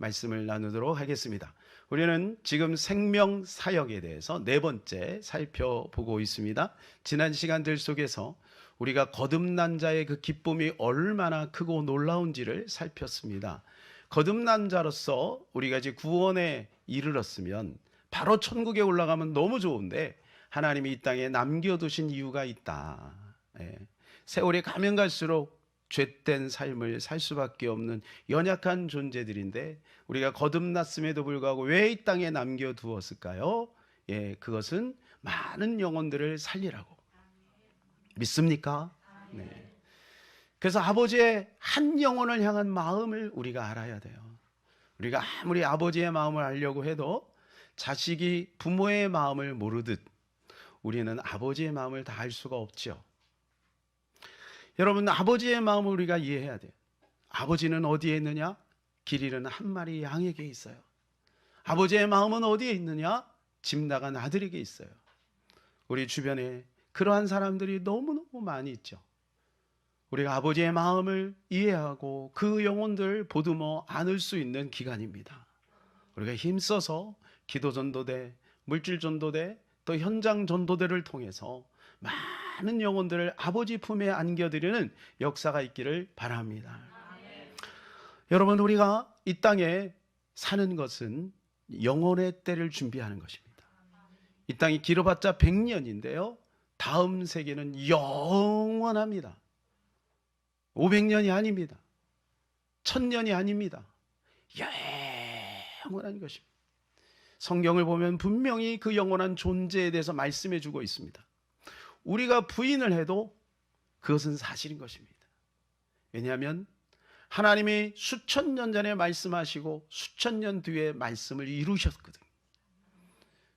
말씀을 나누도록 하겠습니다. 우리는 지금 생명 사역에 대해서 네 번째 살펴보고 있습니다. 지난 시간들 속에서 우리가 거듭난 자의 그 기쁨이 얼마나 크고 놀라운지를 살폈습니다. 거듭난 자로서 우리가 이제 구원에 이르렀으면 바로 천국에 올라가면 너무 좋은데 하나님이 이 땅에 남겨두신 이유가 있다. 세월이 가면 갈수록 죄된 삶을 살 수밖에 없는 연약한 존재들인데 우리가 거듭났음에도 불구하고 왜 이 땅에 남겨두었을까요? 그것은 많은 영혼들을 살리라고. 믿습니까? 네. 그래서 아버지의 한 영혼을 향한 마음을 우리가 알아야 돼요. 우리가 아무리 아버지의 마음을 알려고 해도 자식이 부모의 마음을 모르듯 우리는 아버지의 마음을 다 알 수가 없죠. 여러분, 아버지의 마음을 우리가 이해해야 돼요. 아버지는 어디에 있느냐? 길 잃은 한 마리 양에게 있어요. 아버지의 마음은 어디에 있느냐? 집 나간 아들에게 있어요. 우리 주변에 그러한 사람들이 너무너무 많이 있죠. 우리가 아버지의 마음을 이해하고 그 영혼들 보듬어 안을 수 있는 기간입니다. 우리가 힘써서 기도 전도대, 물질 전도대, 또 현장 전도대를 통해서 많은 영혼들을 아버지 품에 안겨드리는 역사가 있기를 바랍니다. 여러분, 우리가 이 땅에 사는 것은 영혼의 때를 준비하는 것입니다. 이 땅이 길어봤자 100년인데요 다음 세계는 영원합니다. 500년이 아닙니다. 1000년이 아닙니다. 영원한 것입니다. 성경을 보면 분명히 그 영원한 존재에 대해서 말씀해 주고 있습니다. 우리가 부인을 해도 그것은 사실인 것입니다. 왜냐하면 하나님이 수천 년 전에 말씀하시고 수천 년 뒤에 말씀을 이루셨거든요.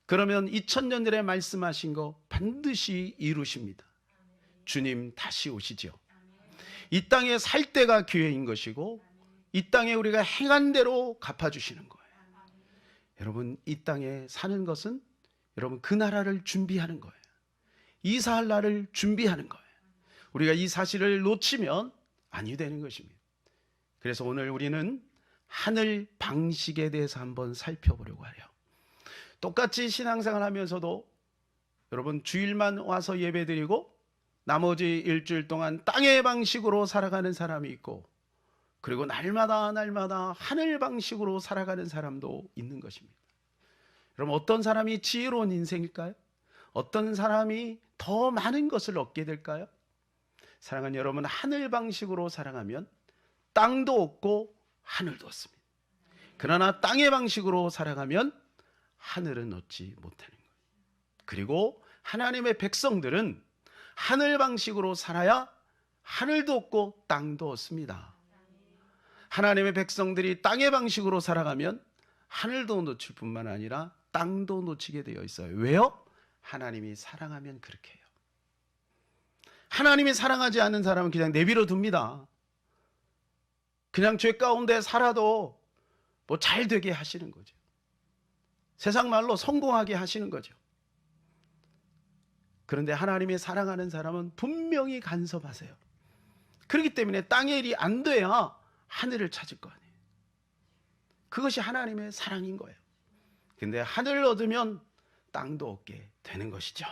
그러면 2000년 전에 말씀하신 거 반드시 이루십니다. 주님 다시 오시죠. 이 땅에 살 때가 기회인 것이고 이 땅에 우리가 행한 대로 갚아주시는 거예요. 여러분, 이 땅에 사는 것은 여러분 그 나라를 준비하는 거예요. 이사할 날을 준비하는 거예요. 우리가 이 사실을 놓치면 아니 되는 것입니다. 그래서 오늘 우리는 하늘 방식에 대해서 한번 살펴보려고 해요. 똑같이 신앙생활 하면서도 여러분 주일만 와서 예배드리고 나머지 일주일 동안 땅의 방식으로 살아가는 사람이 있고 그리고 날마다 하늘 방식으로 살아가는 사람도 있는 것입니다. 여러분, 어떤 사람이 지혜로운 인생일까요? 어떤 사람이 더 많은 것을 얻게 될까요? 사랑하는 여러분, 하늘 방식으로 살아가면 땅도 없고 하늘도 없습니다. 그러나 땅의 방식으로 살아가면 하늘은 얻지 못하는 거예요. 그리고 하나님의 백성들은 하늘 방식으로 살아야 하늘도 없고 땅도 없습니다. 하나님의 백성들이 땅의 방식으로 살아가면 하늘도 놓칠 뿐만 아니라 땅도 놓치게 되어 있어요. 왜요? 하나님이 사랑하면 그렇게 해요. 하나님이 사랑하지 않는 사람은 그냥 내버려 둡니다. 그냥 죄 가운데 살아도 뭐 잘 되게 하시는 거죠. 세상 말로 성공하게 하시는 거죠. 그런데 하나님이 사랑하는 사람은 분명히 간섭하세요. 그렇기 때문에 땅의 일이 안 돼야 하늘을 찾을 거 아니에요. 그것이 하나님의 사랑인 거예요. 근데 하늘을 얻으면 땅도 얻게 되는 것이죠.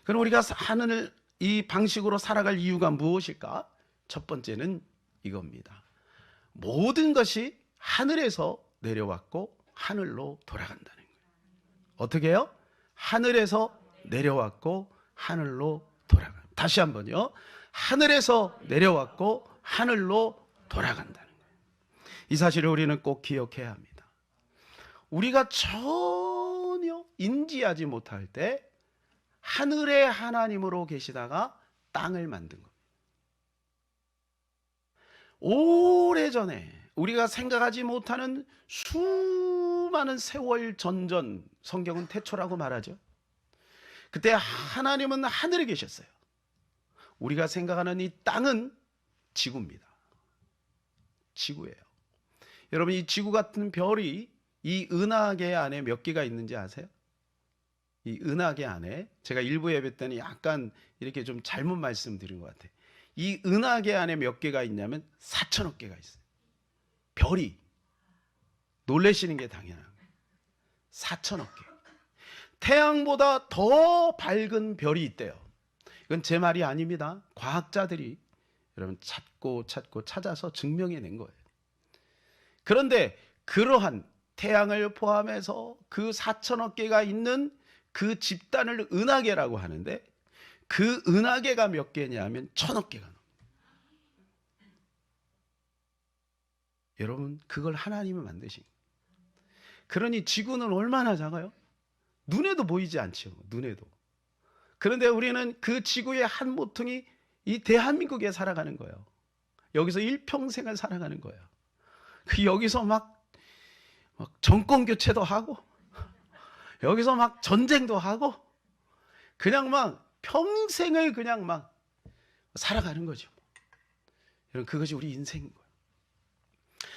그럼 우리가 하늘 이 방식으로 살아갈 이유가 무엇일까? 첫 번째는 이겁니다. 모든 것이 하늘에서 내려왔고 하늘로 돌아간다는 거예요. 어떻게 해요? 하늘에서 내려왔고 하늘로 돌아간다. 다시 한번요. 하늘에서 내려왔고 하늘로 돌아간다는 거예요. 이 사실을 우리는 꼭 기억해야 합니다. 우리가 전혀 인지하지 못할 때 하늘의 하나님으로 계시다가 땅을 만든 겁니다. 오래전에 우리가 생각하지 못하는 수많은 세월 전전, 성경은 태초라고 말하죠. 그때 하나님은 하늘에 계셨어요. 우리가 생각하는 이 땅은 지구입니다. 지구예요. 여러분, 이 지구 같은 별이 이 은하계 안에 몇 개가 있는지 아세요? 이 은하계 안에, 제가 일부 예배 때는 약간 이렇게 좀 잘못 말씀드린 것 같아요. 이 은하계 안에 몇 개가 있냐면 4천억 개가 있어요. 별이 놀라시는 게 당연한 거예요. 4천억 개. 태양보다 더 밝은 별이 있대요. 이건 제 말이 아닙니다. 과학자들이 여러분 찾고 찾아서 증명해낸 거예요. 그런데 그러한 태양을 포함해서 그 4천억 개가 있는 그 집단을 은하계라고 하는데, 그 은하계가 몇 개냐면 1,000억 개가 넘어요. 여러분, 그걸 하나님이 만드신 거예요. 그러니 지구는 얼마나 작아요? 눈에도 보이지 않죠. 눈에도. 그런데 우리는 그 지구의 한 모퉁이 이 대한민국에 살아가는 거예요. 여기서 일평생을 살아가는 거예요. 여기서 막 정권 교체도 하고, 여기서 막 전쟁도 하고, 그냥 막 평생을 그냥 막 살아가는 거죠. 여러분, 그것이 우리 인생인 거예요.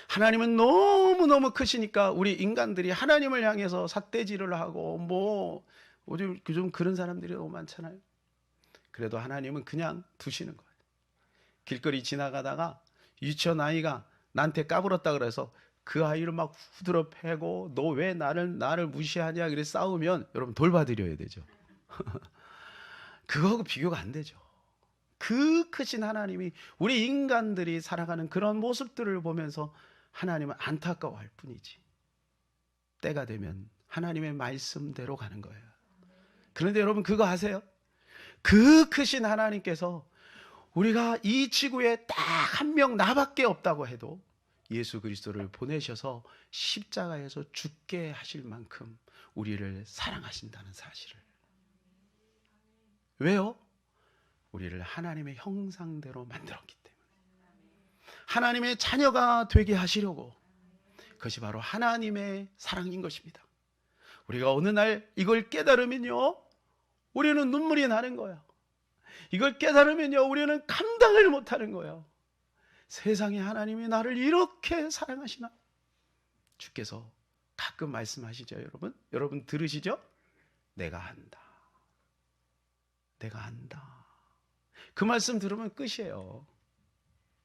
하나님은 너무너무 크시니까 우리 인간들이 하나님을 향해서 삿대질을 하고 요즘 그런 사람들이 너무 많잖아요. 그래도 하나님은 그냥 두시는 거예요. 길거리 지나가다가 유치원 아이가 나한테 까불었다 그래서 그 아이를 막 후드러 패고 너 왜 나를 무시하냐 그래 싸우면 여러분 돌봐드려야 되죠. 그거하고 비교가 안 되죠. 그 크신 하나님이 우리 인간들이 살아가는 그런 모습들을 보면서 하나님은 안타까워할 뿐이지, 때가 되면 하나님의 말씀대로 가는 거예요. 그런데 여러분 그거 아세요? 그 크신 하나님께서 우리가 이 지구에 딱 한 명 나밖에 없다고 해도 예수 그리스도를 보내셔서 십자가에서 죽게 하실 만큼 우리를 사랑하신다는 사실을. 왜요? 우리를 하나님의 형상대로 만들었기 때문에, 하나님의 자녀가 되게 하시려고. 그것이 바로 하나님의 사랑인 것입니다. 우리가 어느 날 이걸 깨달으면요, 우리는 눈물이 나는 거예요. 이걸 깨달으면요, 우리는 감당을 못하는 거예요. 세상에 하나님이 나를 이렇게 사랑하시나? 주께서 가끔 말씀하시죠. 여러분 들으시죠? 내가 안다. 내가 안다. 그 말씀 들으면 끝이에요.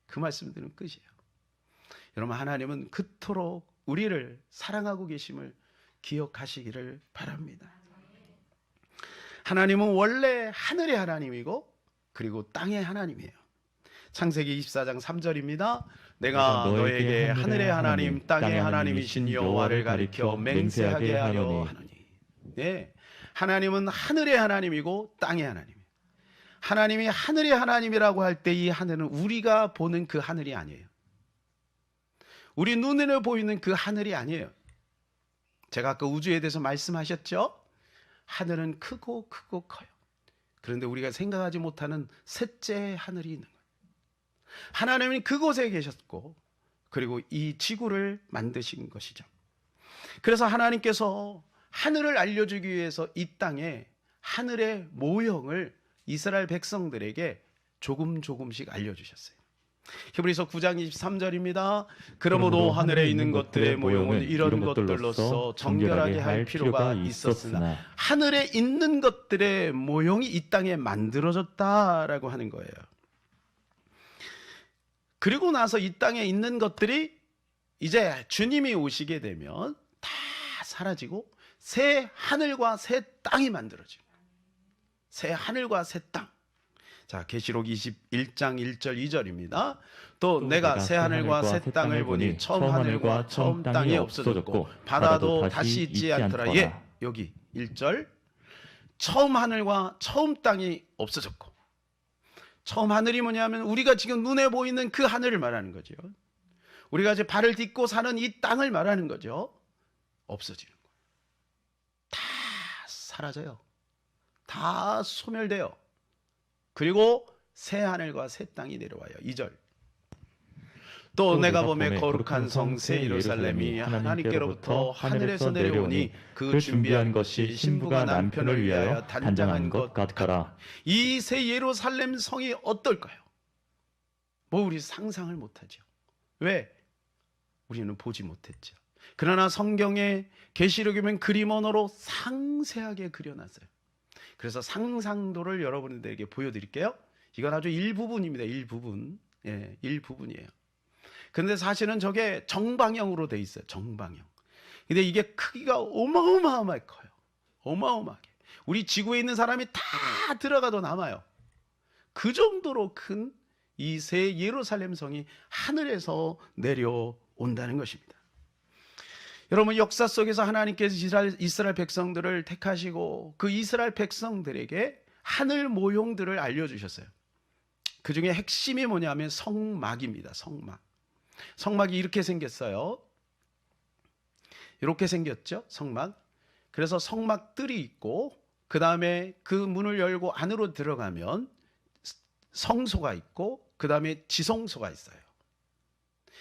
그 말씀 들으면 끝이에요. 여러분, 하나님은 그토록 우리를 사랑하고 계심을 기억하시기를 바랍니다. 하나님은 원래 하늘의 하나님이고 그리고 땅의 하나님이에요. 창세기 24장 3절입니다. 내가 너에게 하늘의 하나님 땅의 하나님이신 여호와를 가리켜 맹세하게 하려 하노니. 네, 하나님은 하늘의 하나님이고 땅의 하나님. 하나님이 하늘의 하나님이라고 할 때 이 하늘은 우리가 보는 그 하늘이 아니에요. 우리 눈에 보이는 그 하늘이 아니에요. 제가 아까 우주에 대해서 말씀하셨죠? 하늘은 크고 커요. 그런데 우리가 생각하지 못하는 셋째 하늘이 있는 거예요. 하나님은 그곳에 계셨고 그리고 이 지구를 만드신 것이죠. 그래서 하나님께서 하늘을 알려주기 위해서 이 땅에 하늘의 모형을 이스라엘 백성들에게 조금씩 알려주셨어요. 히브리서 9장 23절입니다. 그러므로 하늘에 있는 것들의 모형은 이런 것들로서 정결하게 할 필요가 있었으나 하늘에 있는 것들의 모형이 이 땅에 만들어졌다라고 하는 거예요. 그리고 나서 이 땅에 있는 것들이 이제 주님이 오시게 되면 다 사라지고 새 하늘과 새 땅이 만들어지고, 새 하늘과 새 땅. 자, 계시록 21장 1절 2절입니다. 또 내가 새 하늘과 새 땅을 보니 처음 하늘과 처음 땅이 없어졌고 바다도 다시 있지 않더라. 예, 여기 1절. 처음 하늘과 처음 땅이 없어졌고, 처음 하늘이 뭐냐면 우리가 지금 눈에 보이는 그 하늘을 말하는 거죠. 우리가 이제 발을 딛고 사는 이 땅을 말하는 거죠. 없어지는 거예요. 다 사라져요. 다 소멸돼요. 그리고 새 하늘과 새 땅이 내려와요. 2절. 또 내가 보매 거룩한 성 새 예루살렘이 하나님께로부터 하늘에서 내려오니 그 준비한 것이 신부가 남편을 위하여 단장한 것 같더라. 이 새 예루살렘 성이 어떨까요? 우리 상상을 못하죠. 왜? 우리는 보지 못했죠. 그러나 성경에 계시록에 보면 그림 언어로 상세하게 그려놨어요. 그래서 상상도를 여러분들에게 보여드릴게요. 이건 아주 일부분입니다. 일부분. 예, 일부분이에요. 근데 사실은 저게 정방형으로 돼 있어요. 정방형. 근데 이게 크기가 어마어마하게 커요. 어마어마하게. 우리 지구에 있는 사람이 다 들어가도 남아요. 그 정도로 큰 이 새 예루살렘 성이 하늘에서 내려온다는 것입니다. 여러분, 역사 속에서 하나님께서 이스라엘 백성들을 택하시고 그 이스라엘 백성들에게 하늘 모형들을 알려주셨어요. 그 중에 핵심이 뭐냐면 성막입니다. 성막. 성막이 이렇게 생겼어요. 이렇게 생겼죠, 성막. 그래서 성막들이 있고 그 다음에 그 문을 열고 안으로 들어가면 성소가 있고 그 다음에 지성소가 있어요.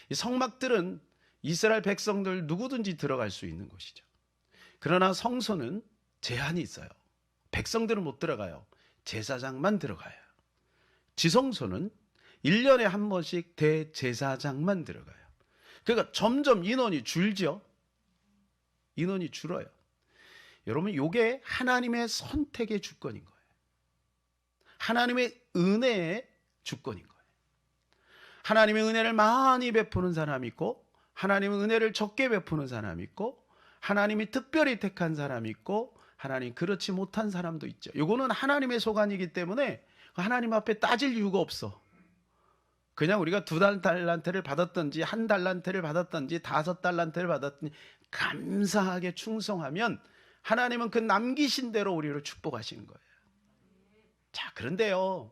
이 성막들은 이스라엘 백성들 누구든지 들어갈 수 있는 곳이죠. 그러나 성소는 제한이 있어요. 백성들은 못 들어가요. 제사장만 들어가요. 지성소는 1년에 한 번씩 대제사장만 들어가요. 그러니까 점점 인원이 줄죠. 인원이 줄어요. 여러분, 이게 하나님의 선택의 주권인 거예요. 하나님의 은혜의 주권인 거예요. 하나님의 은혜를 많이 베푸는 사람이 있고 하나님의 은혜를 적게 베푸는 사람이 있고 하나님이 특별히 택한 사람이 있고 하나님 그렇지 못한 사람도 있죠. 이거는 하나님의 소관이기 때문에 하나님 앞에 따질 이유가 없어. 그냥 우리가 2달란트를 받았든지 1달란트를 받았든지 5달란트를 받았든지 감사하게 충성하면 하나님은 그 남기신 대로 우리를 축복하시는 거예요. 자, 그런데요,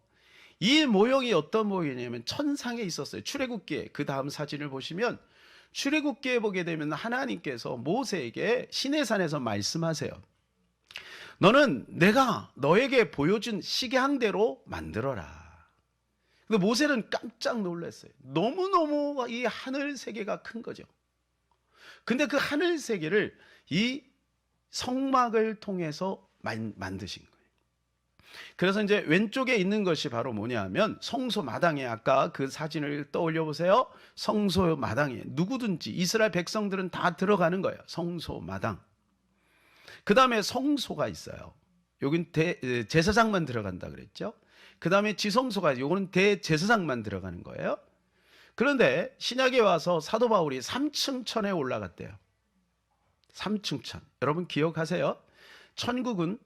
이 모형이 어떤 모형이냐면 천상에 있었어요. 출애굽기에. 그 다음 사진을 보시면 출애굽기에 보게 되면 하나님께서 모세에게 시내산에서 말씀하세요. 너는 내가 너에게 보여준 시계항대로 만들어라. 근데 모세는 깜짝 놀랐어요. 너무너무 이 하늘 세계가 큰 거죠. 근데 그 하늘 세계를 이 성막을 통해서 만드신 거예요. 그래서 이제 왼쪽에 있는 것이 바로 뭐냐면 성소 마당에, 아까 그 사진을 떠올려 보세요. 성소 마당에 누구든지 이스라엘 백성들은 다 들어가는 거예요. 성소 마당. 그 다음에 성소가 있어요. 여긴 제사장만 들어간다 그랬죠. 그 다음에 지성소가, 요거는 대제사장만 들어가는 거예요. 그런데 신약에 와서 사도 바울이 3층 천에 올라갔대요. 3층 천. 여러분 기억하세요? 천국은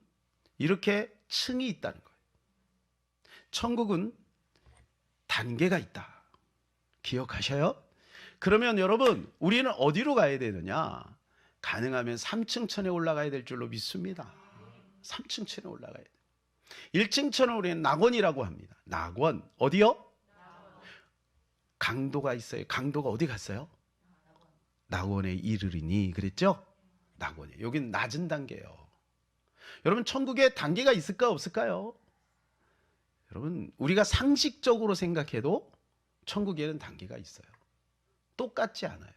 이렇게 층이 있다는 거예요. 천국은 단계가 있다. 기억하셔요? 그러면 여러분, 우리는 어디로 가야 되느냐? 가능하면 3층 천에 올라가야 될 줄로 믿습니다. 3층 천에 올라가야 돼요. 1층 천을 우리는 낙원이라고 합니다. 낙원. 어디요? 강도가 있어요. 강도가 어디 갔어요? 낙원에 이르리니 그랬죠? 낙원에. 여긴 낮은 단계예요. 여러분, 천국에 단계가 있을까 없을까요? 여러분, 우리가 상식적으로 생각해도 천국에는 단계가 있어요. 똑같지 않아요.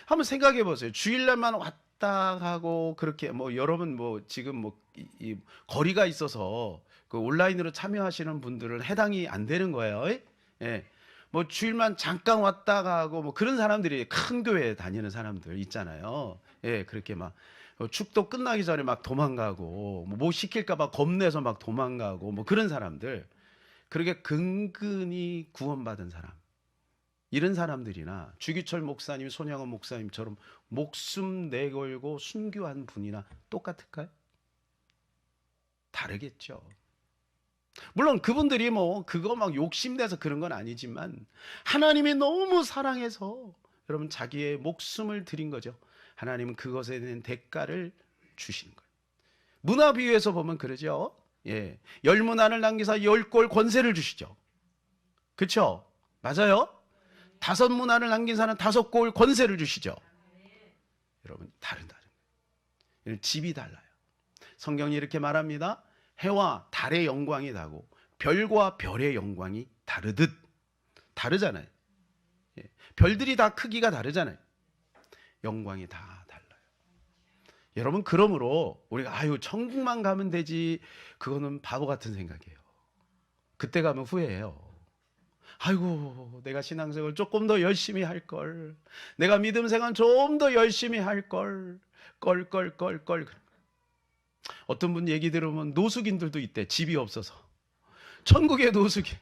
한번 생각해 보세요. 주일날만 왔다 가고 그렇게 여러분 지금 이 거리가 있어서 그 온라인으로 참여하시는 분들은 해당이 안 되는 거예요. 예. 주일만 잠깐 왔다 가고 그런 사람들이 큰 교회에 다니는 사람들 있잖아요. 예, 그렇게 축도 끝나기 전에 도망가고 뭐 시킬까 봐 겁내서 도망가고 그런 사람들, 그렇게 근근히 구원받은 사람, 이런 사람들이나 주기철 목사님, 손양원 목사님처럼 목숨 내걸고 순교한 분이나 똑같을까요? 다르겠죠. 물론 그분들이 그거 욕심내서 그런 건 아니지만 하나님이 너무 사랑해서 여러분 자기의 목숨을 드린 거죠. 하나님은 그것에 대한 대가를 주시는 거예요. 문화 비유에서 보면 그러죠. 예, 10문화를 남기사 10골 권세를 주시죠. 그렇죠? 맞아요? 5문화를 남긴 사람 5골 권세를 주시죠. 여러분, 다른 집이 달라요. 성경이 이렇게 말합니다. 해와 달의 영광이 다르고 별과 별의 영광이 다르듯. 다르잖아요. 예, 별들이 다 크기가 다르잖아요. 영광이 다 달라요. 여러분, 그러므로 우리가 천국만 가면 되지, 그거는 바보 같은 생각이에요. 그때 가면 후회해요. 내가 신앙생활 조금 더 열심히 할 걸, 내가 믿음 생활 좀 더 열심히 할 걸. 어떤 분 얘기 들으면 노숙인들도 있대. 집이 없어서. 천국의 노숙인.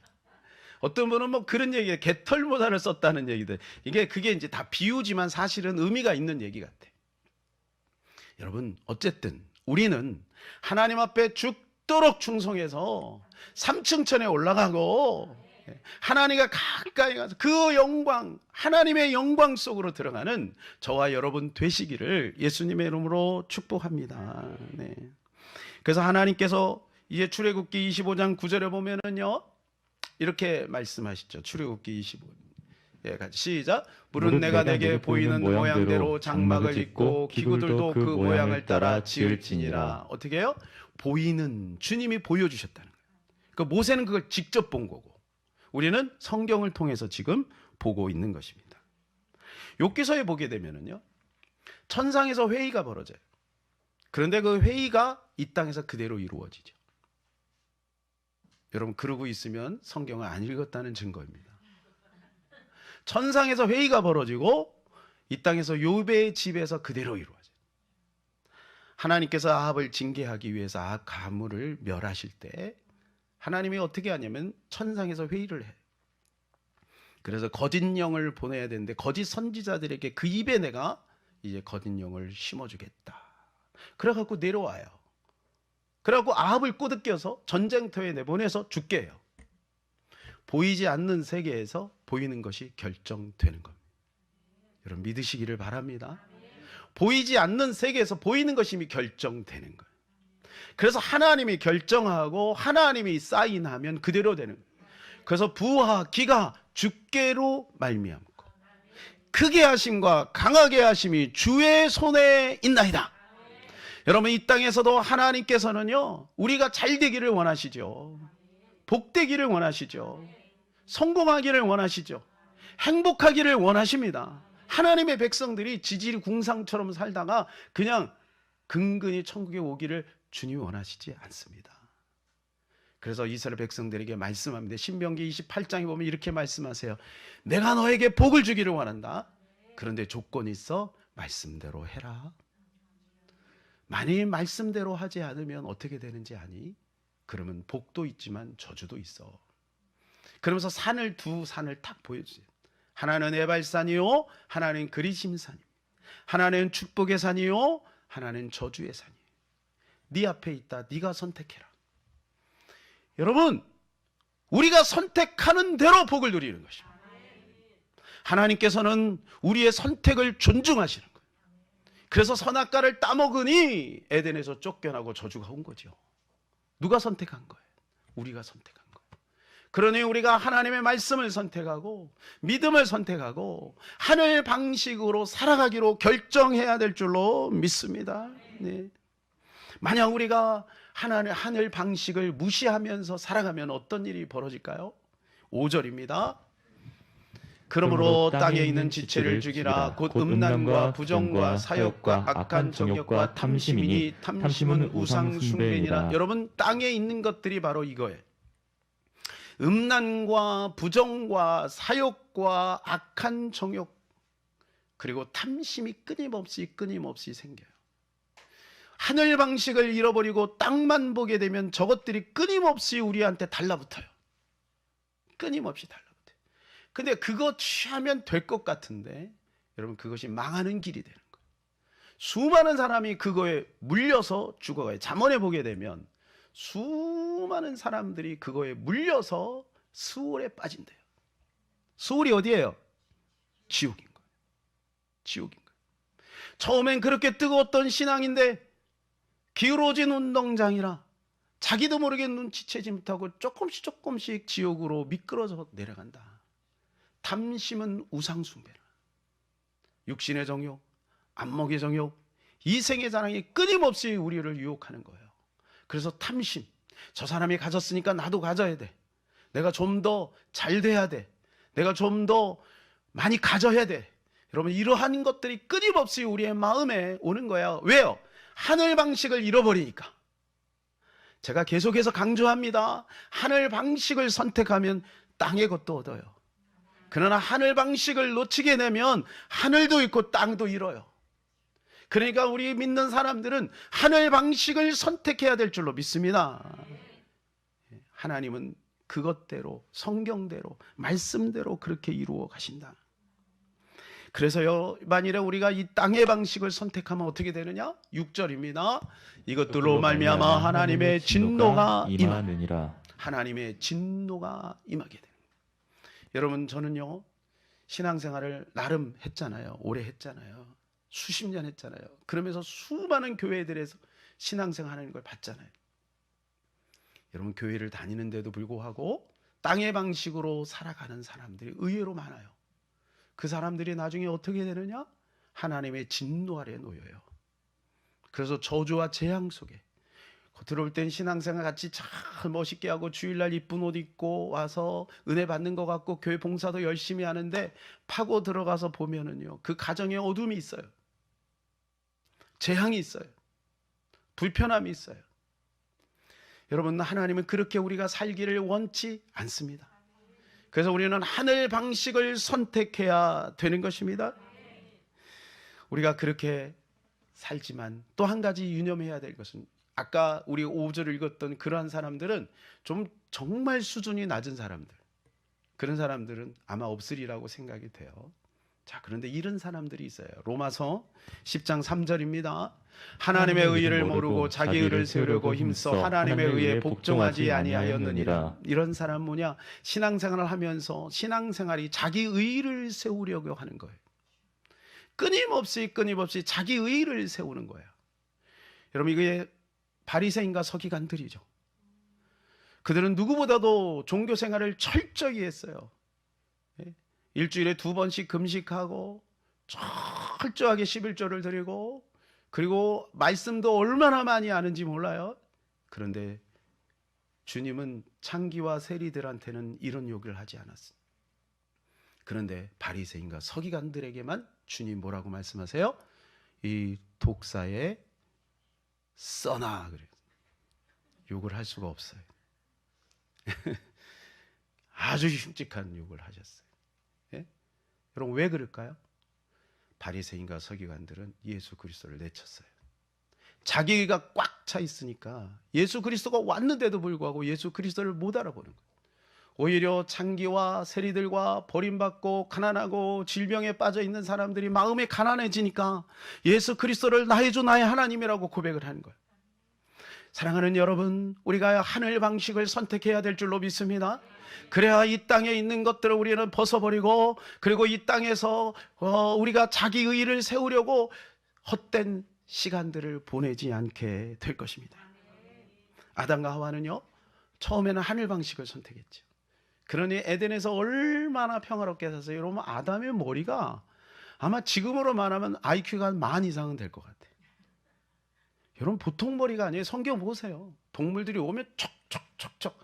어떤 분은 뭐 그런 얘기, 개털모자를 썼다는 얘기들. 그게 이제 다 비유지만 사실은 의미가 있는 얘기 같아. 여러분, 어쨌든 우리는 하나님 앞에 죽도록 충성해서 3층천에 올라가고 하나님과 가까이 가서 그 영광, 하나님의 영광 속으로 들어가는 저와 여러분 되시기를 예수님의 이름으로 축복합니다. 네. 그래서 하나님께서 이제 출애굽기 25장 9절에 보면은요, 이렇게 말씀하시죠. 출애굽기 25장. 예, 같이 시작. 물은 내가 내게 보이는 모양대로 장막을 짓고 기구들도 그 모양을 따라 지을지니라. 어떻게 해요? 보이는, 주님이 보여주셨다는 거예요. 그러니까 모세는 그걸 직접 본 거고 우리는 성경을 통해서 지금 보고 있는 것입니다. 욥기서에 보게 되면은요, 천상에서 회의가 벌어져요. 그런데 그 회의가 이 땅에서 그대로 이루어지죠. 여러분, 그러고 있으면 성경을 안 읽었다는 증거입니다. 천상에서 회의가 벌어지고 이 땅에서 욥의 집에서 그대로 이루어져요. 하나님께서 아합을 징계하기 위해서 아합 가문을 멸하실 때 하나님이 어떻게 하냐면 천상에서 회의를 해요. 그래서 거짓 영을 보내야 되는데 거짓 선지자들에게 그 입에 내가 이제 거짓 영을 심어주겠다. 그래갖고 내려와요. 그래갖고 아합을 꼬드겨서 전쟁터에 내보내서 죽게 해요. 보이지 않는 세계에서 보이는 것이 결정되는 겁니다. 여러분, 믿으시기를 바랍니다. 보이지 않는 세계에서 보이는 것이 이미 결정되는 거예요. 그래서 하나님이 결정하고 하나님이 사인하면 그대로 되는 거예요. 그래서 부하 기가 주께로 말미암고 크게 하심과 강하게 하심이 주의 손에 있나이다. 여러분, 이 땅에서도 하나님께서는요, 우리가 잘 되기를 원하시죠. 복되기를 원하시죠. 성공하기를 원하시죠. 행복하기를 원하십니다. 하나님의 백성들이 지질궁상처럼 살다가 그냥 근근히 천국에 오기를 주님이 원하시지 않습니다. 그래서 이스라엘 백성들에게 말씀합니다. 신명기 28장에 보면 이렇게 말씀하세요. 내가 너에게 복을 주기를 원한다. 그런데 조건이 있어. 말씀대로 해라. 만일 말씀대로 하지 않으면 어떻게 되는지 아니? 그러면 복도 있지만 저주도 있어. 그러면서 두 산을 탁 보여주세요. 하나는 에발산이요, 하나는 그리심산이요, 하나는 축복의 산이요, 하나는 저주의 산이요. 네 앞에 있다. 네가 선택해라. 여러분, 우리가 선택하는 대로 복을 누리는 것입니다. 하나님께서는 우리의 선택을 존중하시는 거예요. 그래서 선악과를 따먹으니 에덴에서 쫓겨나고 저주가 온 거죠. 누가 선택한 거예요? 우리가 선택한 거예요. 그러니 우리가 하나님의 말씀을 선택하고 믿음을 선택하고 하늘 방식으로 살아가기로 결정해야 될 줄로 믿습니다. 네. 만약 우리가 하늘 방식을 무시하면서 살아가면 어떤 일이 벌어질까요? 5절입니다. 그러므로 땅에 있는 지체를 죽이라. 곧 음란과 부정과 사욕과 악한 정욕과 탐심이니 탐심은 우상 숭배니라. 여러분, 땅에 있는 것들이 바로 이거예요. 음란과 부정과 사욕과 악한 정욕, 그리고 탐심이 끊임없이 생겨요. 하늘 방식을 잃어버리고 땅만 보게 되면 저것들이 끊임없이 우리한테 달라붙어요. 끊임없이 달라붙어요. 근데 그거 취하면 될 것 같은데 여러분, 그것이 망하는 길이 되는 거예요. 수많은 사람이 그거에 물려서 죽어가요. 잠언에 보게 되면 수많은 사람들이 그거에 물려서 수월에 빠진대요. 수월이 어디예요? 지옥인 거예요. 지옥인 거예요. 처음엔 그렇게 뜨거웠던 신앙인데 기울어진 운동장이라 자기도 모르게 눈치채지 못하고 조금씩 지옥으로 미끄러져 내려간다. 탐심은 우상숭배라. 육신의 정욕, 안목의 정욕, 이생의 자랑이 끊임없이 우리를 유혹하는 거예요. 그래서 탐심, 저 사람이 가졌으니까 나도 가져야 돼. 내가 좀 더 잘 돼야 돼. 내가 좀 더 많이 가져야 돼. 여러분, 이러한 것들이 끊임없이 우리의 마음에 오는 거예요. 왜요? 하늘 방식을 잃어버리니까. 제가 계속해서 강조합니다. 하늘 방식을 선택하면 땅의 것도 얻어요. 그러나 하늘 방식을 놓치게 되면 하늘도 잃고 땅도 잃어요. 그러니까 우리 믿는 사람들은 하늘 방식을 선택해야 될 줄로 믿습니다. 하나님은 그것대로, 성경대로, 말씀대로 그렇게 이루어 가신다. 그래서요, 만일에 우리가 이 땅의 방식을 선택하면 어떻게 되느냐? 6절입니다. 이것들로 말미암아 하나님의 진노가 임하느니라. 하나님의 진노가 임하게 됩니다. 여러분, 저는요, 신앙생활을 나름 했잖아요. 오래 했잖아요. 수십 년 했잖아요. 그러면서 수많은 교회들에서 신앙생활하는 걸 봤잖아요. 여러분, 교회를 다니는데도 불구하고 땅의 방식으로 살아가는 사람들이 의외로 많아요. 그 사람들이 나중에 어떻게 되느냐? 하나님의 진노 아래 놓여요. 그래서 저주와 재앙 속에 들어올 땐 신앙생활 같이 참 멋있게 하고 주일날 이쁜 옷 입고 와서 은혜 받는 것 같고 교회 봉사도 열심히 하는데 파고 들어가서 보면은요, 그 가정에 어둠이 있어요. 재앙이 있어요. 불편함이 있어요. 여러분, 하나님은 그렇게 우리가 살기를 원치 않습니다. 그래서 우리는 하늘 방식을 선택해야 되는 것입니다. 우리가 그렇게 살지만 또 한 가지 유념해야 될 것은, 아까 우리 5절을 읽었던 그러한 사람들은 좀 정말 수준이 낮은 사람들, 그런 사람들은 아마 없으리라고 생각이 돼요. 자, 그런데 이런 사람들이 있어요. 로마서 10장 3절입니다. 하나님의 의를 모르고 자기 의를 세우려고 힘써 하나님의 의에 복종하지 아니하였느니라. 이런 사람 뭐냐? 신앙생활을 하면서 신앙생활이 자기 의를 세우려고 하는 거예요. 끊임없이 자기 의를 세우는 거예요. 여러분, 이게 바리새인과 서기관들이죠. 그들은 누구보다도 종교생활을 철저히 했어요. 일주일에 2번씩 금식하고 철저하게 11조를 드리고, 그리고 말씀도 얼마나 많이 아는지 몰라요. 그런데 주님은 창기와 세리들한테는 이런 요구를 하지 않았어요. 그런데 바리새인과 서기관들에게만 주님 뭐라고 말씀하세요? 이 독사에 써나 그래요. 욕을 할 수가 없어요. 아주 흉측한 욕을 하셨어요. 예? 여러분, 왜 그럴까요? 바리새인과 서기관들은 예수 그리스도를 내쳤어요. 자기가 꽉 차 있으니까 예수 그리스도가 왔는데도 불구하고 예수 그리스도를 못 알아보는 거예요. 오히려 창기와 세리들과 버림받고 가난하고 질병에 빠져 있는 사람들이 마음에 가난해지니까 예수 그리스도를 나의 주 나의 하나님이라고 고백을 하는 거예요. 사랑하는 여러분, 우리가 하늘 방식을 선택해야 될 줄로 믿습니다. 그래야 이 땅에 있는 것들을 우리는 벗어버리고, 그리고 이 땅에서 우리가 자기 의의를 세우려고 헛된 시간들을 보내지 않게 될 것입니다. 아담과 하와는요, 처음에는 하늘 방식을 선택했죠. 그러니 에덴에서 얼마나 평화롭게 살았어요. 여러분, 아담의 머리가 아마 지금으로 말하면 IQ가 만 이상은 될 것 같아요. 여러분, 보통 머리가 아니에요. 성경 보세요. 동물들이 오면 척척척척.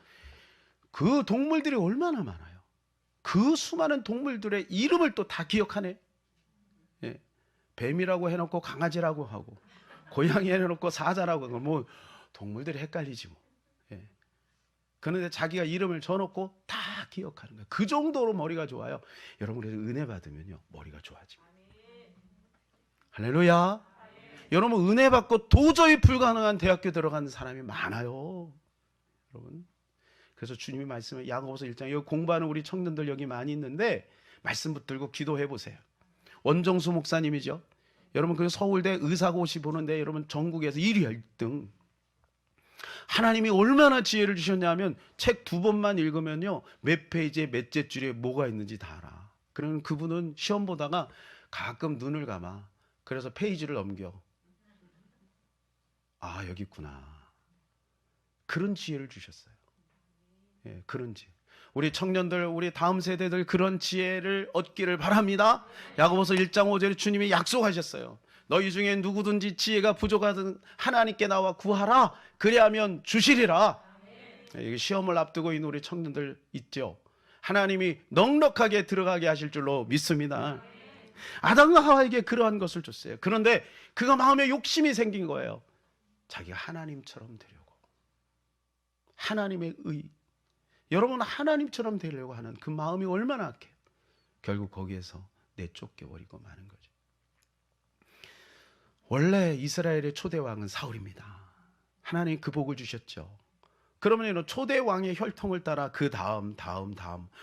그 동물들이 얼마나 많아요. 그 수많은 동물들의 이름을 또 다 기억하네. 예. 뱀이라고 해놓고 강아지라고 하고, 고양이 해놓고 사자라고 하고, 뭐 동물들이 헷갈리지 뭐. 예. 그런데 자기가 이름을 줘놓고 다 기억하는 거예요. 그 정도로 머리가 좋아요. 여러분, 그래서 은혜 받으면요, 머리가 좋아집니다. 할렐루야. 여러분, 은혜 받고 도저히 불가능한 대학교 들어가는 사람이 많아요. 여러분, 그래서 주님이 말씀을 야고보서 1장, 여기 공부하는 우리 청년들 여기 많이 있는데 말씀 붙들고 기도해 보세요. 원정수 목사님이죠. 여러분, 그 서울대 의사고시 보는데 여러분 전국에서 1위 1등. 하나님이 얼마나 지혜를 주셨냐면 책 2번만 읽으면요, 몇 페이지에 몇째 줄에 뭐가 있는지 다 알아. 그러면 그분은 시험 보다가 가끔 눈을 감아. 그래서 페이지를 넘겨. 아, 여기 있구나. 그런 지혜를 주셨어요. 예, 그런 지혜. 우리 청년들, 우리 다음 세대들 그런 지혜를 얻기를 바랍니다. 야고보서 1장 5절에 주님이 약속하셨어요. 너희 중에 누구든지 지혜가 부족하든 하나님께 나와 구하라. 그리하면 주시리라. 예, 시험을 앞두고 있는 우리 청년들 있죠. 하나님이 넉넉하게 들어가게 하실 줄로 믿습니다. 아담과 하와에게 그러한 것을 줬어요. 그런데 그가 마음에 욕심이 생긴 거예요. 자기가 하나님처럼 되려고. 하나님의 의. 여러분, 하나님처럼 되려고 하는 그 마음이 얼마나 악해요. 결국 거기에서 내쫓겨버리고 마는 거죠. 원래 이스라엘의 초대 왕은 사울입니다. 하나님 그 복을 주셨죠. 그러면 초대 왕의 혈통을 따라 그 다음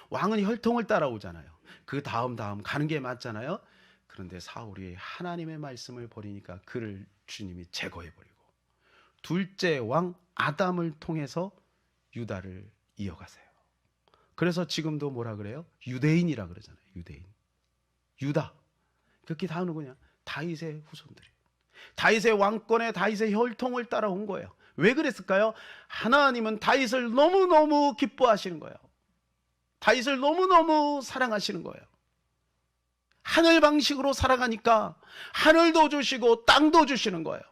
왕은 혈통을 따라오잖아요. 그 다음 가는 게 맞잖아요. 그런데 사울이 하나님의 말씀을 버리니까 그를 주님이 제거해버리고 둘째 왕 아담을 통해서 유다를 이어가세요. 그래서 지금도 뭐라 그래요? 유대인이라 그러잖아요. 유대인. 유다. 그게 다 누구냐? 다윗의 후손들이에요. 다윗의 왕권에 다윗의 혈통을 따라온 거예요. 왜 그랬을까요? 하나님은 다윗을 너무너무 기뻐하시는 거예요. 다윗을 너무너무 사랑하시는 거예요. 하늘 방식으로 살아가니까 하늘도 주시고 땅도 주시는 거예요.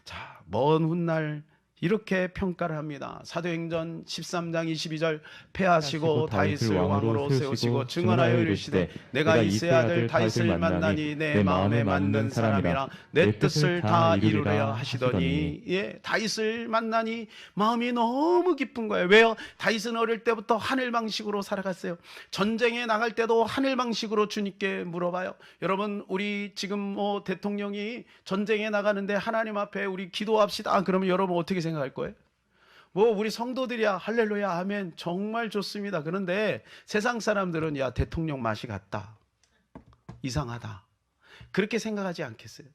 자, 먼 훗날 이렇게 평가를 합니다. 사도행전 13장 22절 패하시고 다윗을 왕으로 세우시고 증언하여 이르시되 내가 이새의 아들 다윗을 만나니 내 마음에 맞는 사람이라 내 뜻을 다 이루려 하시더니 예, 다윗을 만나니 마음이 너무 기쁜 거예요. 왜요? 다윗은 어릴 때부터 하늘 방식으로 살아갔어요. 전쟁에 나갈 때도 하늘 방식으로 주님께 물어봐요. 여러분 우리 지금 대통령이 전쟁에 나가는데 하나님 앞에 우리 기도합시다. 그러면 여러분 어떻게 생각할 거예요? 우리 성도들이야 할렐루야 아멘 정말 좋습니다. 그런데 세상 사람들은 야 대통령 맛이 갔다, 이상하다, 그렇게 생각하지 않겠어요?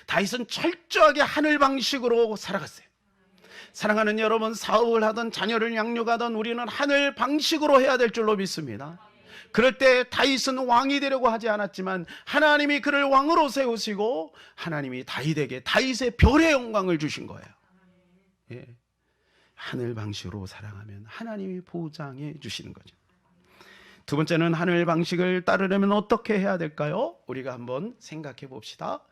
다윗은 철저하게 하늘 방식으로 살아갔어요. 사랑하는 여러분, 사업을 하던 자녀를 양육하던 우리는 하늘 방식으로 해야 될 줄로 믿습니다. 그럴 때 다윗은 왕이 되려고 하지 않았지만 하나님이 그를 왕으로 세우시고 하나님이 다윗에게 다윗의 별의 영광을 주신 거예요. 예. 하늘 방식으로 살아가면 하나님이 보장해 주시는 거죠. 두 번째는 하늘 방식을 따르려면 어떻게 해야 될까요? 우리가 한번 생각해 봅시다.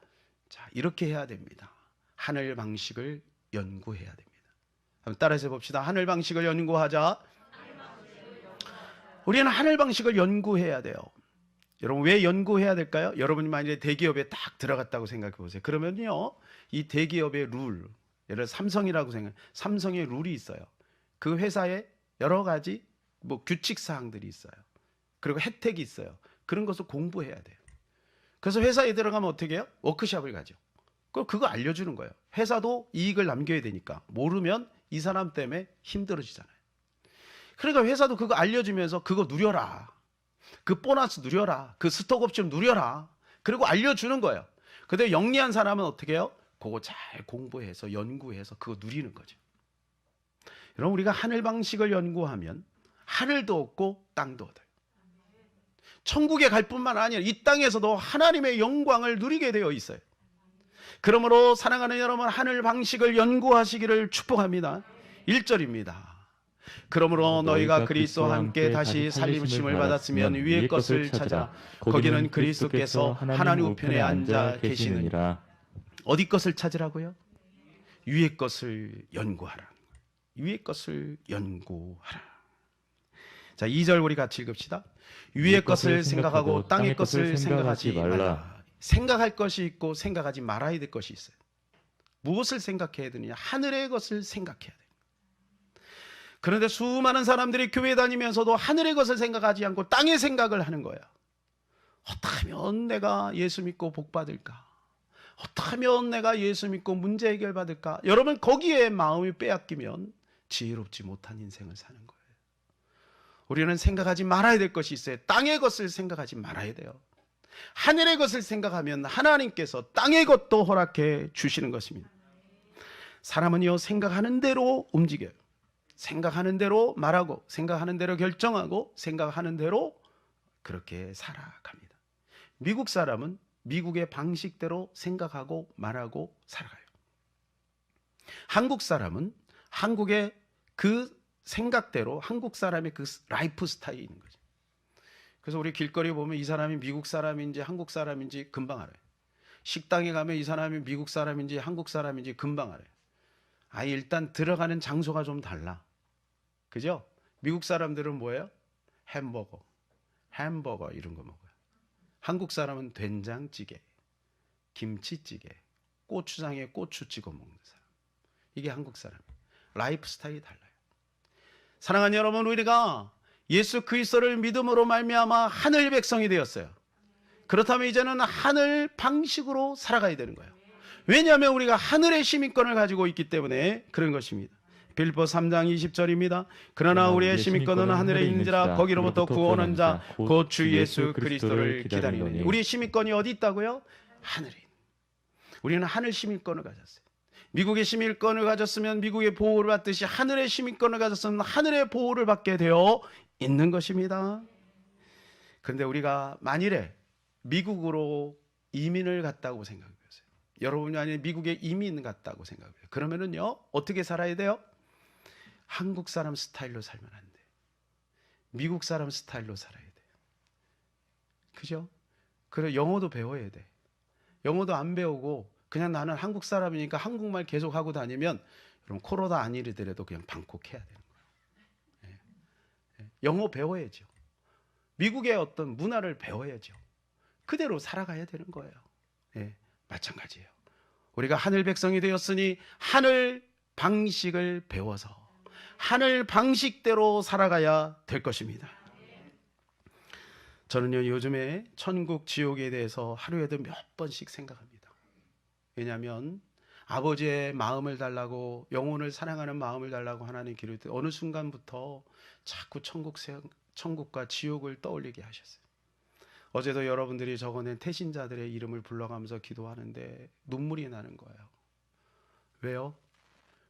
자, 이렇게 해야 됩니다. 하늘 방식을 연구해야 됩니다. 한번 따라서 봅시다. 하늘 방식을 연구하자. 우리는 하늘 방식을 연구해야 돼요. 여러분 왜 연구해야 될까요? 여러분이 만약에 대기업에 딱 들어갔다고 생각해 보세요. 그러면요, 이 대기업의 룰, 예를 들어 삼성이라고 생각해요. 삼성의 룰이 있어요. 그 회사에 여러 가지 규칙 사항들이 있어요. 그리고 혜택이 있어요. 그런 것을 공부해야 돼요. 그래서 회사에 들어가면 어떻게 해요? 워크숍을 가죠. 그거 알려주는 거예요. 회사도 이익을 남겨야 되니까. 모르면 이 사람 때문에 힘들어지잖아요. 그러니까 회사도 그거 알려주면서 그거 누려라, 그 보너스 누려라, 그 스톡옵션 누려라, 그리고 알려주는 거예요. 근데 영리한 사람은 어떻게 해요? 그거 잘 공부해서 연구해서 그거 누리는 거죠. 여러분 우리가 하늘 방식을 연구하면 하늘도 얻고 땅도 얻어요. 천국에 갈 뿐만 아니라 이 땅에서도 하나님의 영광을 누리게 되어 있어요. 그러므로 사랑하는 여러분, 하늘 방식을 연구하시기를 축복합니다. 1절입니다. 그러므로 너희가 그리스도와 함께 다시 살림심을 받았으면 위의 것을 찾아 거기는 그리스도께서 하나님 우편에 앉아 계시느니라. 어디 것을 찾으라고요? 위의 것을 연구하라. 위의 것을 연구하라. 자, 2절 우리 같이 읽읍시다. 위의 것을 생각하고 땅의 것을 생각하지 말라. 생각할 것이 있고 생각하지 말아야 될 것이 있어요. 무엇을 생각해야 되느냐? 하늘의 것을 생각해야 돼요. 그런데 수많은 사람들이 교회 다니면서도 하늘의 것을 생각하지 않고 땅의 생각을 하는 거야. 어떻게 하면 내가 예수 믿고 복 받을까? 어떻게 하면 내가 예수 믿고 문제 해결 받을까? 여러분 거기에 마음이 빼앗기면 지혜롭지 못한 인생을 사는 거예요. 우리는 생각하지 말아야 될 것이 있어요. 땅의 것을 생각하지 말아야 돼요. 하늘의 것을 생각하면 하나님께서 땅의 것도 허락해 주시는 것입니다. 사람은요, 생각하는 대로 움직여요. 생각하는 대로 말하고, 생각하는 대로 결정하고, 생각하는 대로 그렇게 살아갑니다. 미국 사람은 미국의 방식대로 생각하고 말하고 살아가요. 한국 사람은 한국의 그 생각대로 한국 사람의 그 라이프 스타일이 있는 거죠. 그래서 우리 길거리에 보면 이 사람이 미국 사람인지 한국 사람인지 금방 알아요. 식당에 가면 이 사람이 미국 사람인지 한국 사람인지 금방 알아요. 일단 들어가는 장소가 좀 달라. 그죠? 미국 사람들은 뭐예요? 햄버거 이런 거 먹어요. 한국 사람은 된장찌개, 김치찌개, 고추장에 고추 찍어 먹는 사람. 이게 한국 사람이에요. 라이프 스타일이 달라요. 사랑하는 여러분, 우리가 예수 그리스도를 믿음으로 말미암아 하늘 백성이 되었어요. 그렇다면 이제는 하늘 방식으로 살아가야 되는 거예요. 왜냐하면 우리가 하늘의 시민권을 가지고 있기 때문에 그런 것입니다. 빌립보 3장 20절입니다. 그러나 우리의 시민권은 하늘에 있는지라 거기로부터 구원한 자 곧 주 예수 그리스도를 기다리노니. 우리의 시민권이 어디 있다고요? 하늘에. 우리는 하늘 시민권을 가졌어요. 미국의 시민권을 가졌으면 미국의 보호를 받듯이 하늘의 시민권을 가졌으면 하늘의 보호를 받게 되어 있는 것입니다. 그런데 우리가 만일에 미국으로 이민을 갔다고 생각해보세요. 여러분이 만약에 미국에 이민 갔다고 생각해요. 그러면은요, 어떻게 살아야 돼요? 한국 사람 스타일로 살면 안 돼. 미국 사람 스타일로 살아야 돼. 그죠? 그리고 영어도 배워야 돼. 영어도 안 배우고 그냥 나는 한국 사람이니까 한국말 계속 하고 다니면 여러분 코로나 아니더라도 그냥 방콕해야 되는 거예요. 영어 배워야죠. 미국의 어떤 문화를 배워야죠. 그대로 살아가야 되는 거예요. 마찬가지예요. 우리가 하늘 백성이 되었으니 하늘 방식을 배워서 하늘 방식대로 살아가야 될 것입니다. 저는요, 요즘에 천국 지옥에 대해서 하루에도 몇 번씩 생각합니다. 왜냐하면 아버지의 마음을 달라고, 영혼을 사랑하는 마음을 달라고 하나님 기도할 때 어느 순간부터 자꾸 천국과 지옥을 떠올리게 하셨어요. 어제도 여러분들이 적어낸 태신자들의 이름을 불러가면서 기도하는데 눈물이 나는 거예요. 왜요?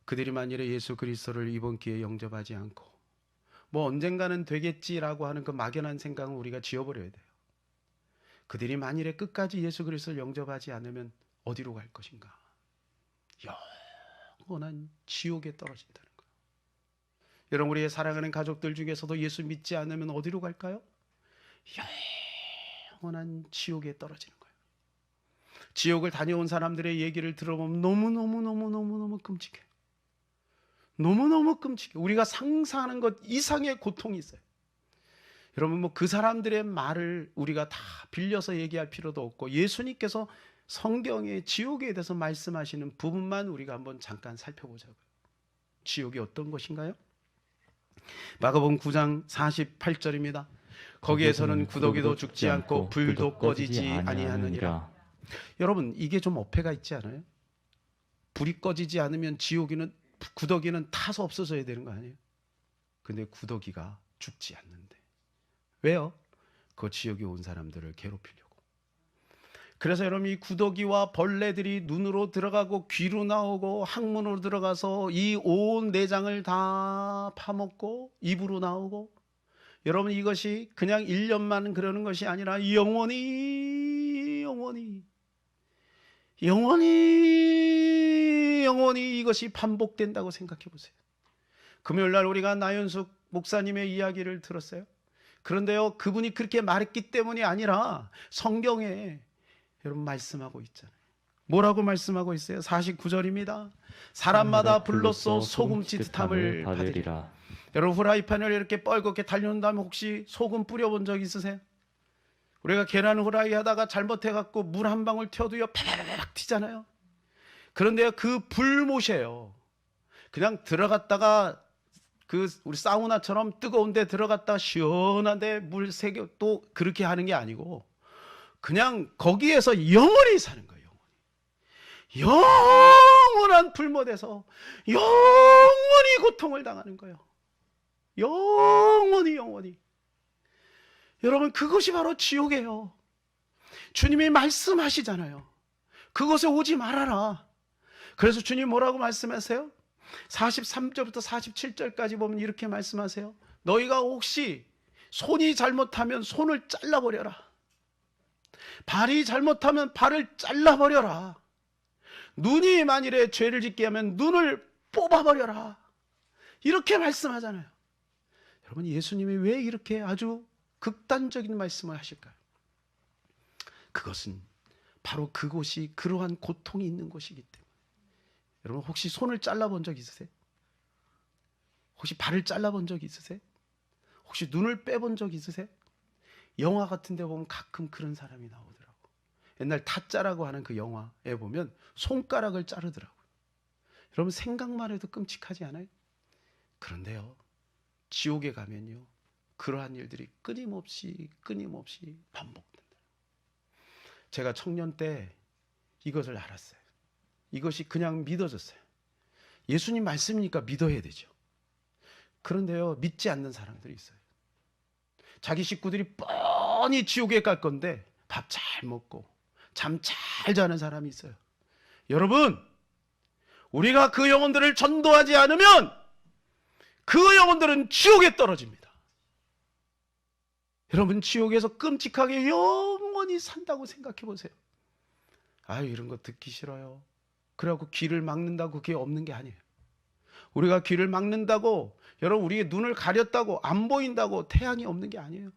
그들이 만일에 예수 그리스도를 이번 기회에 영접하지 않고 뭐 언젠가는 되겠지라고 하는 그 막연한 생각은 우리가 지워버려야 돼요. 그들이 만일에 끝까지 예수 그리스도를 영접하지 않으면 어디로 갈 것인가? 영원한 지옥에 떨어진다는 거예요. 여러분, 우리의 사랑하는 가족들 중에서도 예수 믿지 않으면 어디로 갈까요? 영원한 지옥에 떨어지는 거예요. 지옥을 다녀온 사람들의 얘기를 들어보면 너무너무 끔찍해요. 너무너무 끔찍해요. 우리가 상상하는 것 이상의 고통이 있어요. 여러분, 뭐 그 사람들의 말을 우리가 다 빌려서 얘기할 필요도 없고, 예수님께서 성경에 지옥에 대해서 말씀하시는 부분만 우리가 한번 잠깐 살펴보자고요. 지옥이 어떤 것인가요? 마가복음 9장 48절입니다. 거기에서는 구더기도 죽지 않고 불도 꺼지지 아니하느니라. 여러분, 이게 좀 어폐가 있지 않아요? 불이 꺼지지 않으면 구더기는 타서 없어져야 되는 거 아니에요? 근데 구더기가 죽지 않는데. 왜요? 그 지옥에 온 사람들을 괴롭히려고. 그래서 여러분, 이 구더기와 벌레들이 눈으로 들어가고 귀로 나오고 항문으로 들어가서 이 온 내장을 다 파먹고 입으로 나오고, 여러분, 이것이 그냥 1년만 그러는 것이 아니라 영원히 이것이 반복된다고 생각해 보세요. 금요일날 우리가 나윤숙 목사님의 이야기를 들었어요. 그런데요, 그분이 그렇게 말했기 때문이 아니라 성경에 여러분 말씀하고 있잖아요. 뭐라고 말씀하고 있어요? 49절입니다. 사람마다 불로써 소금 찌듯함을 받으리라. 여러분, 후라이팬을 이렇게 뻘겋게 달려놓은 다음에 혹시 소금 뿌려본 적 있으세요? 우리가 계란 후라이 하다가 잘못해갖고 물 한 방울 튀어도요 팍 튀잖아요. 그런데 그 불못이에요. 그냥 들어갔다가 우리 사우나처럼 뜨거운 데 들어갔다 시원한데 물 새겨 또 그렇게 하는 게 아니고 그냥 거기에서 영원히 사는 거예요. 영원한 불못에서 영원히 고통을 당하는 거예요. 영원히. 여러분, 그것이 바로 지옥이에요. 주님이 말씀하시잖아요. 그곳에 오지 말아라. 그래서 주님 뭐라고 말씀하세요? 43절부터 47절까지 보면 이렇게 말씀하세요. 너희가 혹시 손이 잘못하면 손을 잘라버려라. 발이 잘못하면 발을 잘라버려라. 눈이 만일에 죄를 짓게 하면 눈을 뽑아버려라. 이렇게 말씀하잖아요. 여러분, 예수님이 왜 이렇게 아주 극단적인 말씀을 하실까요? 그것은 바로 그곳이 그러한 고통이 있는 곳이기 때문에. 여러분, 혹시 손을 잘라본 적 있으세요? 혹시 발을 잘라본 적 있으세요? 혹시 눈을 빼본 적 있으세요? 영화 같은 데 보면 가끔 그런 사람이 나오더라고. 옛날 타짜라고 하는 그 영화에 보면 손가락을 자르더라고요. 여러분, 생각만 해도 끔찍하지 않아요? 그런데요, 지옥에 가면요, 그러한 일들이 끊임없이 반복된다. 제가 청년 때 이것을 알았어요. 이것이 그냥 믿어졌어요. 예수님 말씀이니까 믿어야 되죠. 그런데요, 믿지 않는 사람들이 있어요. 자기 식구들이 뻔히 지옥에 갈 건데 밥 잘 먹고 잠 잘 자는 사람이 있어요. 여러분, 우리가 그 영혼들을 전도하지 않으면 그 영혼들은 지옥에 떨어집니다. 여러분, 지옥에서 끔찍하게 영원히 산다고 생각해 보세요. 아유, 이런 거 듣기 싫어요. 그래갖고 귀를 막는다고 그게 없는 게 아니에요. 우리가 귀를 막는다고, 여러분, 우리의 눈을 가렸다고 안 보인다고 태양이 없는 게 아니에요.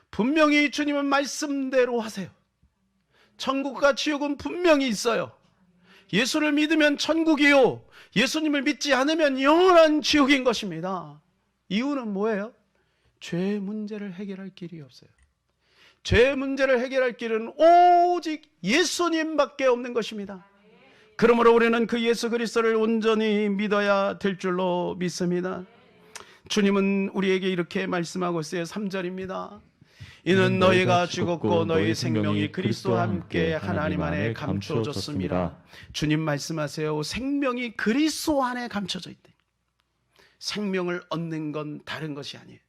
분명히 주님은 말씀대로 하세요. 천국과 지옥은 분명히 있어요. 예수를 믿으면 천국이요, 예수님을 믿지 않으면 영원한 지옥인 것입니다. 이유는 뭐예요? 죄 문제를 해결할 길이 없어요. 죄 문제를 해결할 길은 오직 예수님밖에 없는 것입니다. 그러므로 우리는 그 예수 그리스도를 온전히 믿어야 될 줄로 믿습니다. 주님은 우리에게 이렇게 말씀하고 있어요. 3절입니다. 이는 너희가 죽었고 너희 생명이 그리스도와 함께 하나님 안에 감추어졌습니다. 주님 말씀하세요. 생명이 그리스도 안에 감춰져 있대. 생명을 얻는 건 다른 것이 아니에요.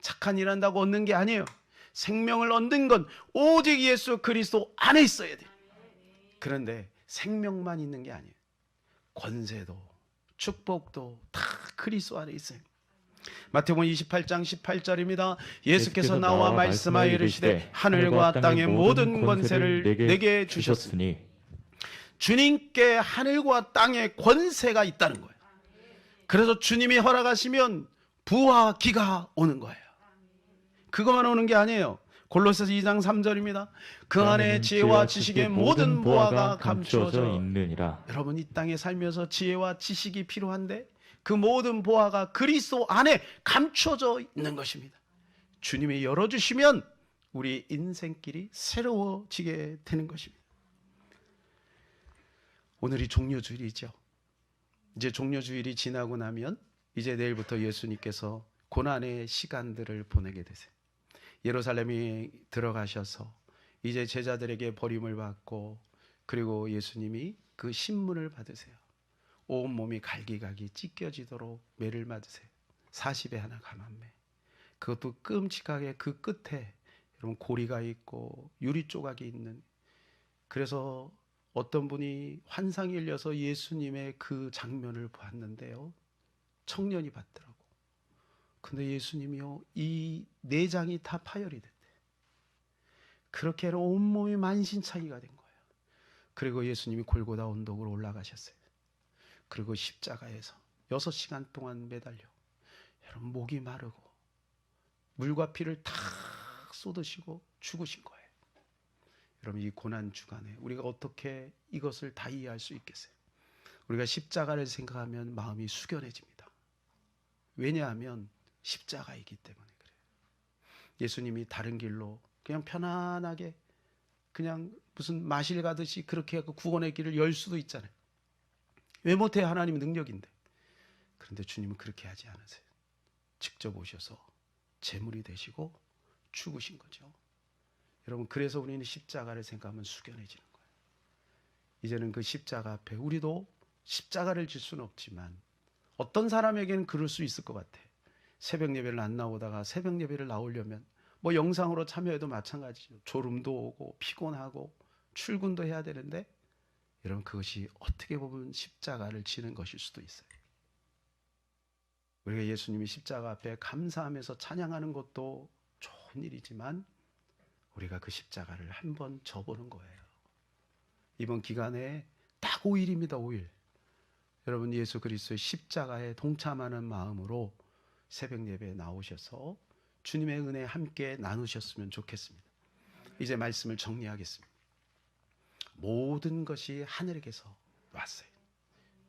착한 일 한다고 얻는 게 아니에요. 생명을 얻는 건 오직 예수 그리스도 안에 있어야 돼요. 그런데 생명만 있는 게 아니에요. 권세도 축복도 다 그리스도 안에 있어요. 마태복음 28장 18절입니다. 예수께서 나와 말씀하여 이르시되 하늘과 땅의 모든 권세를 내게 주셨으니, 주님께 하늘과 땅의 권세가 있다는 거예요. 그래서 주님이 허락하시면 부와 기가 오는 거예요. 그것만 오는 게 아니에요. 골로새서 2장 3절입니다. 그 안에 지혜와 지식의 모든 보화가 감추어져 있느니라. 여러분, 이 땅에 살면서 지혜와 지식이 필요한데 그 모든 보화가 그리스도 안에 감춰져 있는 것입니다. 주님이 열어주시면 우리 인생길이 새로워지게 되는 것입니다. 오늘이 종료주일이죠. 이제 종료주일이 지나고 나면 이제 내일부터 예수님께서 고난의 시간들을 보내게 되세요. 예루살렘에 들어가셔서 이제 제자들에게 버림을 받고, 그리고 예수님이 그 신문을 받으세요. 온몸이 갈기갈기 찢겨지도록 매를 맞으세요. 40에 하나 감한매. 그것도 끔찍하게 그 끝에 여러분 고리가 있고 유리 조각이 있는, 그래서 어떤 분이 환상이 열려서 예수님의 그 장면을 봤는데요, 청년이 봤더라고. 근데 예수님이요, 이 내장이 다 파열이 됐대. 그렇게 온몸이 만신창이가 된 거예요. 그리고 예수님이 골고다 언덕으로 올라가셨어요. 그리고 십자가에서 6시간 동안 매달려 여러분 목이 마르고 물과 피를 탁 쏟으시고 죽으신 거예요. 여러분, 이 고난 주간에 우리가 어떻게 이것을 다 이해할 수 있겠어요? 우리가 십자가를 생각하면 마음이 숙연해집니다. 왜냐하면 십자가이기 때문에 그래요. 예수님이 다른 길로 그냥 편안하게 그냥 무슨 마실 가듯이 그렇게 하고 구원의 길을 열 수도 있잖아요. 왜 못해? 하나님의 능력인데. 그런데 주님은 그렇게 하지 않으세요. 직접 오셔서 제물이 되시고 죽으신 거죠. 여러분, 그래서 우리는 십자가를 생각하면 숙연해지는 거예요. 이제는 그 십자가 앞에 우리도 십자가를 질 수는 없지만 어떤 사람에게는 그럴 수 있을 것 같아. 새벽 예배를 안 나오다가 새벽 예배를 나오려면 뭐 영상으로 참여해도 마찬가지죠. 졸음도 오고 피곤하고 출근도 해야 되는데, 여러분, 그것이 어떻게 보면 십자가를 지는 것일 수도 있어요. 우리가 예수님이 십자가 앞에 감사하면서 찬양하는 것도 좋은 일이지만 우리가 그 십자가를 한번 져보는 거예요. 이번 기간에 딱 5일입니다. 5일. 여러분, 예수 그리스도의 십자가에 동참하는 마음으로 새벽 예배에 나오셔서 주님의 은혜 함께 나누셨으면 좋겠습니다. 이제 말씀을 정리하겠습니다. 모든 것이 하늘에게서 왔어요.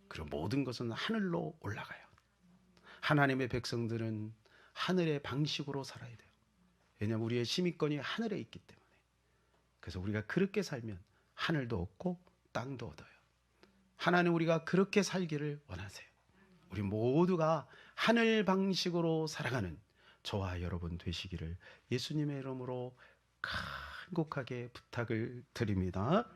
그리고 모든 것은 하늘로 올라가요. 하나님의 백성들은 하늘의 방식으로 살아야 돼요. 왜냐하면 우리의 시민권이 하늘에 있기 때문에. 그래서 우리가 그렇게 살면 하늘도 얻고 땅도 얻어요. 하나님, 우리가 그렇게 살기를 원하세요. 우리 모두가 하늘 방식으로 살아가는 저와 여러분 되시기를 예수님의 이름으로 간곡하게 부탁을 드립니다.